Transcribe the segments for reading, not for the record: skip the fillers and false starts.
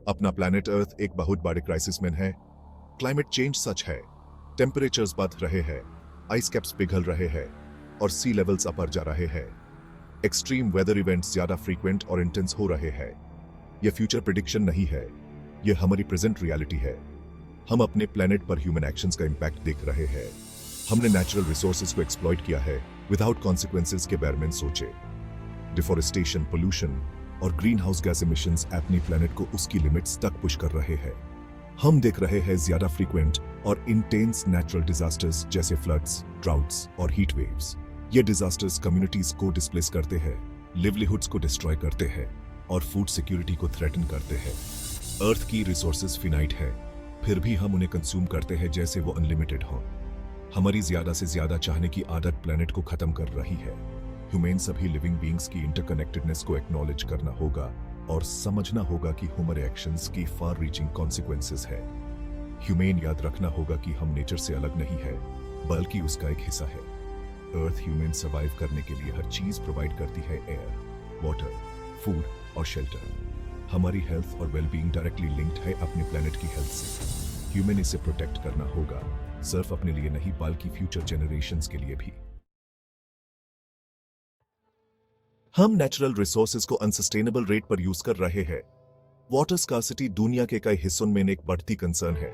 अपना planet earth एक बहुत बड़े क्राइसिस में है। क्लाइमेट चेंज सच है, टेम्परेचर्स बढ़ रहे हैं, आइस कैप्स पिघल रहे हैं और सी लेवल्स अपर जा रहे हैं। एक्सट्रीम वेदर इवेंट्स ज्यादा फ्रीक्वेंट और इंटेंस हो रहे हैं। यह फ्यूचर प्रिडिक्शन नहीं है, यह हमारी प्रेजेंट रियलिटी है। हम अपने प्लैनेट पर ह्यूमन एक्शंस का इंपैक्ट देख रहे हैं। हमने नेचुरल रिसोर्सेज को एक्सप्लॉइट किया है विदाउट कॉन्सिक्वेंसेज के बारे में सोचे। डिफोरेस्टेशन, पोल्यूशन और ग्रीन हाउस गैस एमिशंस अपनी प्लैनेट को उसकी लिमिट्स तक पुश कर रहे हैं। हम देख रहे हैं ज्यादा फ्रीक्वेंट और इंटेंस नेचुरल डिजास्टर्स जैसे फ्लड्स, ड्राउट्स और हीट वेव्स। ये डिजास्टर्स कम्युनिटीज को डिस्प्लेस करते हैं, लिवलीहुड्स को डिस्ट्रॉय करते हैं और फूड सिक्योरिटी को थ्रेटन करते हैं। अर्थ की रिसोर्सेज फिनाइट है, फिर भी हम उन्हें कंज्यूम करते हैं जैसे वो अनलिमिटेड हों। हमारी ज्यादा से ज्यादा चाहने की आदत प्लैनेट को खत्म कर रही है। ह्यूमन सभी लिविंग बीइंग्स की इंटरकनेक्टेडनेस को एक्नॉलेज करना होगा और समझना होगा कि हमारे एक्शंस की फार रीचिंग कॉन्सिक्वेंसेस है। ह्यूमन याद रखना होगा कि हम नेचर से अलग नहीं है, बल्कि उसका एक हिस्सा है। अर्थ ह्यूमन सर्वाइव करने के लिए हर चीज प्रोवाइड करती है, एयर, वाटर, फूड और शेल्टर। हमारी हेल्थ और वेलबीइंग डायरेक्टली लिंक्ड है अपने प्लैनेट की हेल्थ से। ह्यूमन इसे प्रोटेक्ट करना होगा, सिर्फ अपने लिए नहीं बल्कि फ्यूचर जनरेशंस के लिए भी। हम नेचुरल रिसोर्सेज को अनसस्टेनेबल रेट पर यूज कर रहे हैं। वाटर स्कार्सिटी दुनिया के कई हिस्सों में एक बढ़ती कंसर्न है।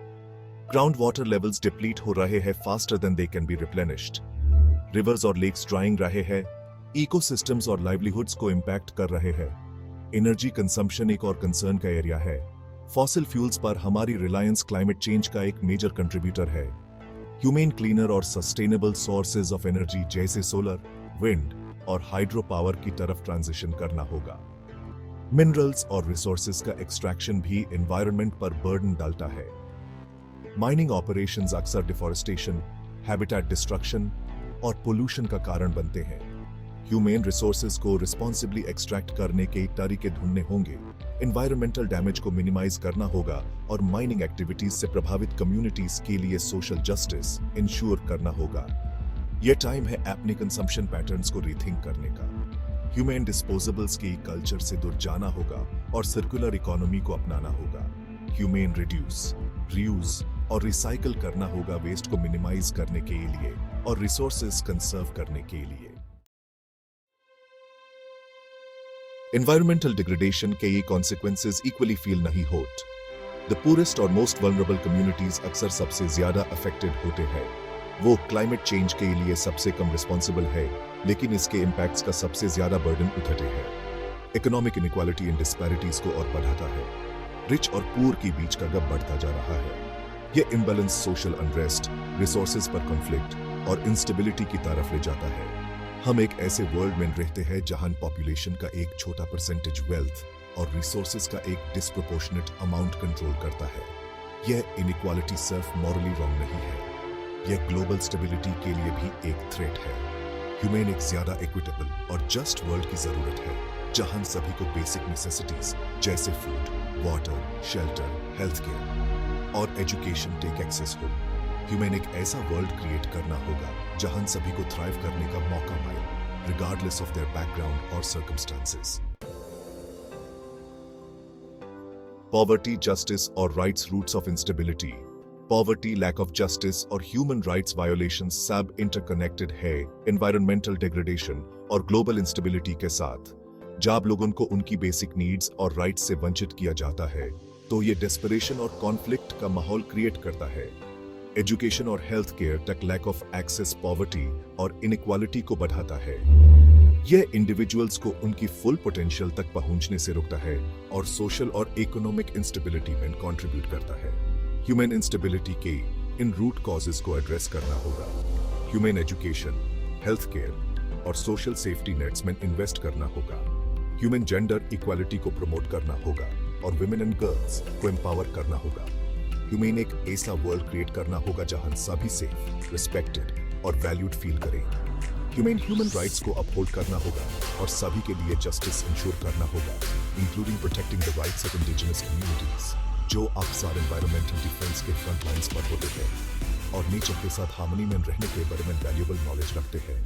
ग्राउंड वाटर लेवल्स डिप्लीट हो रहे हैं faster than they can be replenished. Rivers और लेक्स ड्राइंग रहे हैं, इकोसिस्टम्स और लाइवलीहुड्स को इंपैक्ट कर रहे हैं। एनर्जी कंजम्पशन एक और कंसर्न का एरिया है। फॉसिल फ्यूल्स पर हमारी रिलायंस क्लाइमेट चेंज का एक मेजर कंट्रीब्यूटर है। ह्यूमन क्लीनर और सस्टेनेबल सोर्सेज ऑफ एनर्जी जैसे सोलर, विंड और हाइड्रो पावर की तरफ ट्रांजिशन करना होगा। मिनरल्स और रिसोर्सेज का एक्सट्रैक्शन भी एनवायरनमेंट पर बर्डन डालता है। माइनिंग ऑपरेशंस अक्सर डिफोरेस्टेशन, हैबिटेट डिस्ट्रक्शन और पोल्यूशन का कारण बनते हैं। ह्यूमन रिसोर्सेज को रिस्पॉन्सिबली एक्सट्रैक्ट करने के तरीके ढूंढने होंगे, एनवायरमेंटल डैमेज को मिनिमाइज करना होगा और माइनिंग एक्टिविटीज से प्रभावित कम्युनिटीज के लिए सोशल जस्टिस इंश्योर करना होगा। यह टाइम है अपने कंजम्पशन पैटर्न्स को रीथिंक करने का। ह्यूमन डिस्पोजेबल्स की कल्चर से दूर जाना होगा और सर्कुलर इकोनॉमी को अपनाना होगा। ह्यूमन रिड्यूस, रीयूज और रिसाइकल करना होगा वेस्ट को मिनिमाइज करने के लिए और रिसोर्सेज कंजर्व करने के लिए। एनवायरमेंटल डिग्रेडेशन के ये कॉन्सिक्वेंसेज इक्वली फील नहीं होते। द पुअरेस्ट और मोस्ट वल्नरेबल कम्युनिटीज अक्सर सबसे ज्यादा अफेक्टेड होते हैं। वो क्लाइमेट चेंज के लिए सबसे कम रिस्पॉन्सिबल है, लेकिन इसके इंपैक्ट्स का सबसे ज्यादा बर्डन उठाते हैं। इकोनॉमिक इनइक्वालिटी इन डिस्पैरिटीज को और बढ़ाता है। रिच और पुअर के बीच का गैप बढ़ता जा रहा है। यह इम्बैलेंस सोशल अनरेस्ट, रिसोर्सेज पर कॉन्फ्लिक्ट और इंस्टेबिलिटी की तरफ ले जाता है। हम एक ऐसे वर्ल्ड में रहते हैं जहां पॉपुलेशन का एक छोटा परसेंटेज वेल्थ और रिसोर्सेज का एक डिस्प्रोपोर्शनेट अमाउंट कंट्रोल करता है। यह इनइक्वालिटी सिर्फ मॉरली रॉन्ग नहीं है, यह ग्लोबल स्टेबिलिटी के लिए भी एक थ्रेट है। ह्यूमन एक ज्यादा इक्विटेबल और जस्ट वर्ल्ड की जरूरत है, जहां सभी को बेसिक नेसेसिटीज जैसे food, water, shelter, health care और एजुकेशन टेक एक्सेस हो। ह्यूमन एक ऐसा वर्ल्ड क्रिएट करना होगा जहां सभी को थ्राइव करने का मौका मिले, रिगार्डलेस ऑफ देयर बैकग्राउंड और सर्कमस्टांसेस। पॉवर्टी, जस्टिस और rights roots of instability. Poverty, lack of justice और ह्यूमन राइट्स वायोलेशंस सब इंटरकनेक्टेड है एनवायरमेंटल डिग्रेडेशन और ग्लोबल इंस्टेबिलिटी के साथ। जब लोगों को उनकी बेसिक नीड्स और राइट्स से वंचित किया जाता है, तो ये डेस्परेशन और कॉन्फ्लिक्ट का माहौल क्रिएट करता है। एजुकेशन और हेल्थ केयर तक लैक ऑफ एक्सेस पॉवर्टी और इनइक्वालिटी को बढ़ाता है। यह इंडिविजुअल्स को उनकी फुल पोटेंशियल तक पहुंचने से रोकता है और सोशल और इकोनॉमिक इंस्टेबिलिटी में कंट्रीब्यूट करता है। ह्यूमन इंस्टेबिलिटी के इन रूट कॉजेस को एड्रेस करना होगा। ह्यूमन एजुकेशन, हेल्थ केयर और सोशल सेफ्टी नेट्स में इन्वेस्ट करना होगा। ह्यूमन जेंडर इक्वालिटी को प्रमोट करना होगा और विमेन एंड गर्ल्स को एम्पावर करना होगा। ह्यूमन एक ऐसा वर्ल्ड क्रिएट करना होगा जहां सभी सेफ, रिस्पेक्टेड और वैल्यूड फील करें। ह्यूमन राइट्स को अपहोल्ड करना होगा और सभी के लिए जस्टिस इंश्योर करना होगा, including protecting the rights of indigenous communities, जो अक्सर एनवायरमेंटल डिफेंस के फ्रंट लाइंस पर होते हैं और नेचर के साथ हार्मनी में रहने के बारे में वैल्यूएबल नॉलेज रखते हैं।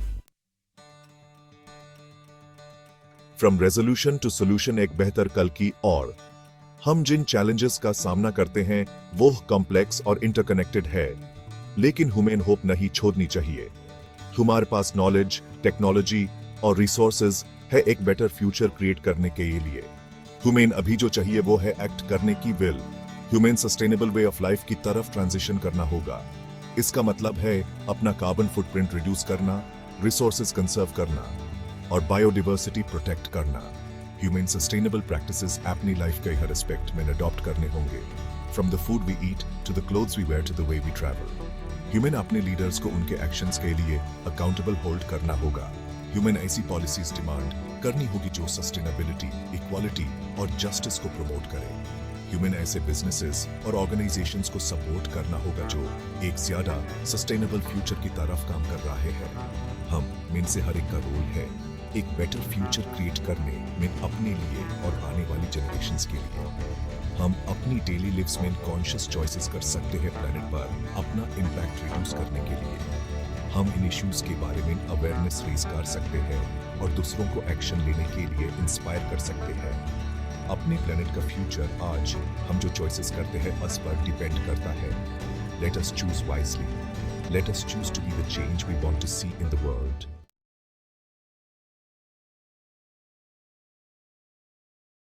फ्रॉम रेजोल्यूशन टू सोल्यूशन, एक बेहतर कल की और हम जिन चैलेंजेस का सामना करते हैं वो कॉम्प्लेक्स और इंटरकनेक्टेड है, लेकिन ह्यूमन होप नहीं छोड़नी चाहिए। हमारे पास नॉलेज, टेक्नोलॉजी और रिसोर्सेज है एक बेटर फ्यूचर क्रिएट करने के लिए। ह्यूमन अभी जो चाहिए वो है एक्ट करने की will. Human sustainable way of life की तरफ ट्रांजिशन करना होगा। इसका मतलब है अपना कार्बन फुटप्रिंट रिड्यूस करना, रिसोर्सेज कंजर्व करना और बायोडिवर्सिटी प्रोटेक्ट करना। ह्यूमन सस्टेनेबल प्रैक्टिसेस अपनी लाइफ के हर एस्पेक्ट में अडॉप्ट करने होंगे, from the food we eat to the clothes we wear to the way we travel. Human अपने लीडर्स को उनके एक्शंस के लिए अकाउंटेबल होल्ड करना होगा। ह्यूमन ऐसी पॉलिसीज डिमांड करनी होगी जो सस्टेनेबिलिटी, इक्वालिटी और जस्टिस को प्रमोट करे। ह्यूमन ऐसे बिजनेसेस और ऑर्गेनाइजेशंस को सपोर्ट करना होगा जो एक ज्यादा सस्टेनेबल फ्यूचर की तरफ काम कर रहे हैं। हम में से हर एक का रोल है एक बेटर फ्यूचर क्रिएट करने में अपने लिए और आने वाली जनरेशंस के लिए। हम अपनी डेली लिव्स में कॉन्शियस चॉइसेस कर सकते हैं प्लेनेट पर अपना इम्पैक्ट रिड्यूस करने के लिए। हम इन इश्यूज के बारे में अवेयरनेस रेज कर सकते हैं और दूसरों को एक्शन लेने के लिए इंस्पायर कर सकते हैं। अपने प्लेनेट का फ्यूचर आज हम जो चॉइसेस करते हैं उस पर डिपेंड करता है। Let us choose wisely. Let us choose to be the change we want to see in the world.